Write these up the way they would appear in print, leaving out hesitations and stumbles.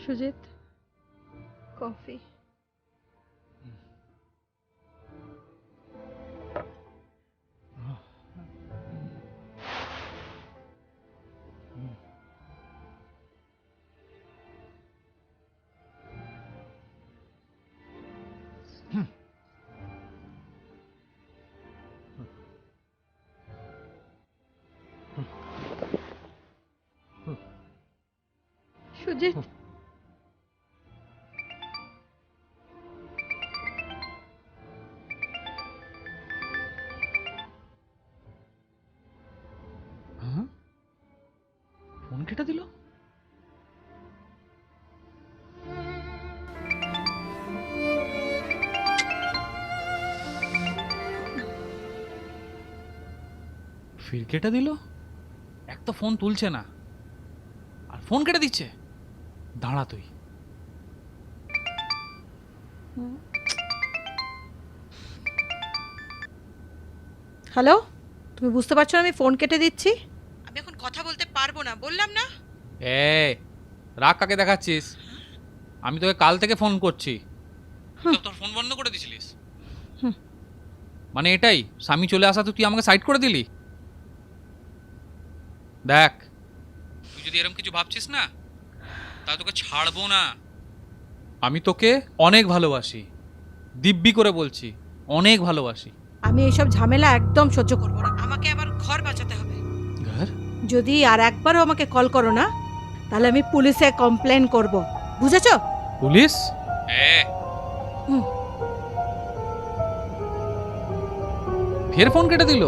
Sujit, coffee. Sujit, phone কেটে দিল। ফির কেটে দিল। এক তো ফোন তুলছে না, আর ফোন কেটে দিচ্ছে। দাঁড়া তুই। হ্যালো, তুমি বুঝতে পারছো না আমি ফোন কেটে দিচ্ছি? আমি এখন কথা বলতে পারবো না, বললাম না? এ রাগ কাকে দেখাচ্ছিস? আমি তোকে কাল থেকে ফোন করছি, তুই তো তোর ফোন বন্ধ করে দিছিলিস। মানে এটাই স্বামী চলে আসা তো তুই আমাকে সাইড করে দিলি? দেখ, তুই যদি এরকম কিছু ভাবছিস না, তাহলে তোকে ছাড়বো না। আমি তোকে অনেক ভালোবাসি, দিব্যি করে বলছি, অনেক ভালোবাসি। আমি এইসব ঝামেলা একদম সহ্য করবো না। আমাকে আবার ঘর বাঁচাতে হবে। ঘর? যদি আর একবারও আমাকে কল করো না, তাহলে আমি পুলিশে কমপ্লেন করব, বুঝেছো? পুলিশ? হুম। ফের ফোন কেটে দিল।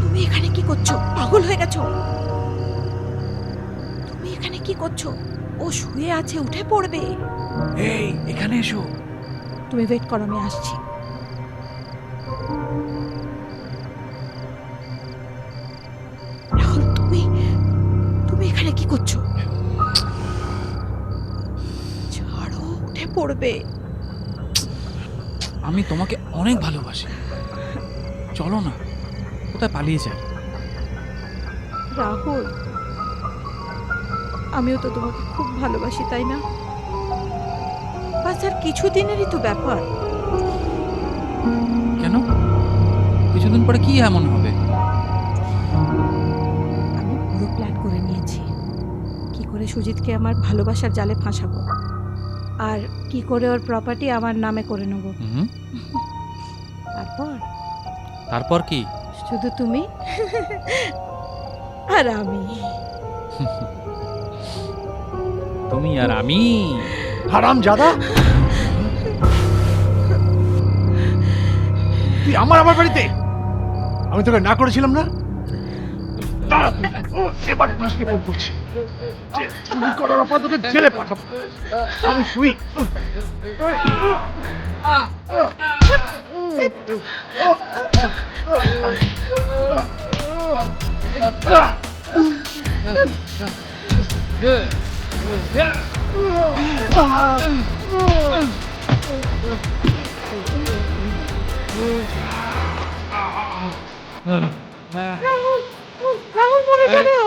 তুমি এখানে কি করছো? পাগল হয়ে গেছো? তুমি এখানে কি করছো? ও শুয়ে আছে, উঠে পড়বে। এই এখানে এসো। তুমি ওয়েট করো, আমি আসছি। রাহুল, তুমি তুমি এখানে কি করছো? ছাড়ো, উঠে পড়বে। আমি তোমাকে অনেক ভালোবাসি, চলো না কোথায় পালিয়ে যাই। রাহুল, আমিও তো তোমাকে খুব ভালোবাসি, তাই না? বাস আর কিছুদিনেরই তো ব্যাপার। কেন? কিছুদিন পরে কি এমন হবে? আমি পুরো প্ল্যান করে নিয়েছি, কি করে সুজিতকে আমার ভালোবাসার জালে ফাঁসাবো, আর কি করে ওর প্রপার্টি আমার নামে করে নেব। তারপর তারপর কি? শুধু তুমি আর আমি। তুমি আর আমি? হারামজাদা, তুই আমার বাড়িতে? আমি তোকে না করেছিলাম না? এবার পুলিশকে ফোন করছি, চুরি করার অপরাধে তোকে জেলে পাঠাবো। আমি শুই। রাহুল, মরে যাবে ও।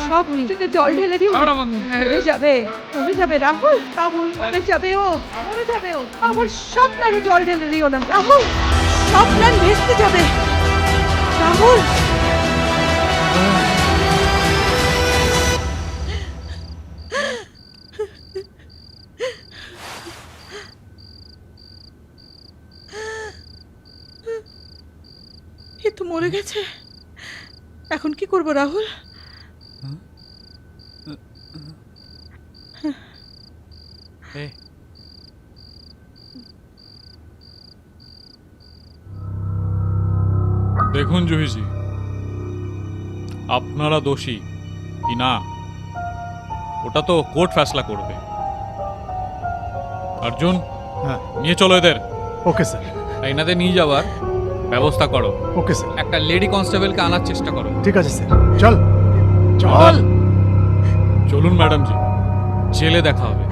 সব নিচে জল ঢেলে দিও, মরে যাবে, মরে যাবে রাহুল। রাহুল, মরে যাবে ও, মরে যাবে ও। রাহুল, সব প্ল্যানে জল ঢেলে দিও না রাহুল, সব প্ল্যান ভেস্তে যাবে রাহুল। এ তো মরে গেছে, এখন কি করব রাহুল? দেখুন জহিজি, আপনারা দোষী কি না ওটা তো কোর্ট ফ্যাসলা করবে। অর্জুন, হ্যাঁ নিয়ে চলো এদের। Okay sir. এনাদের নিয়ে যাওয়ার ব্যবস্থা করো। Okay sir. একটা লেডি কনস্টেবলকে আনার চেষ্টা করো। ঠিক আছে স্যার, চল চল। চলুন ম্যাডাম জি, জেলে দেখা হবে।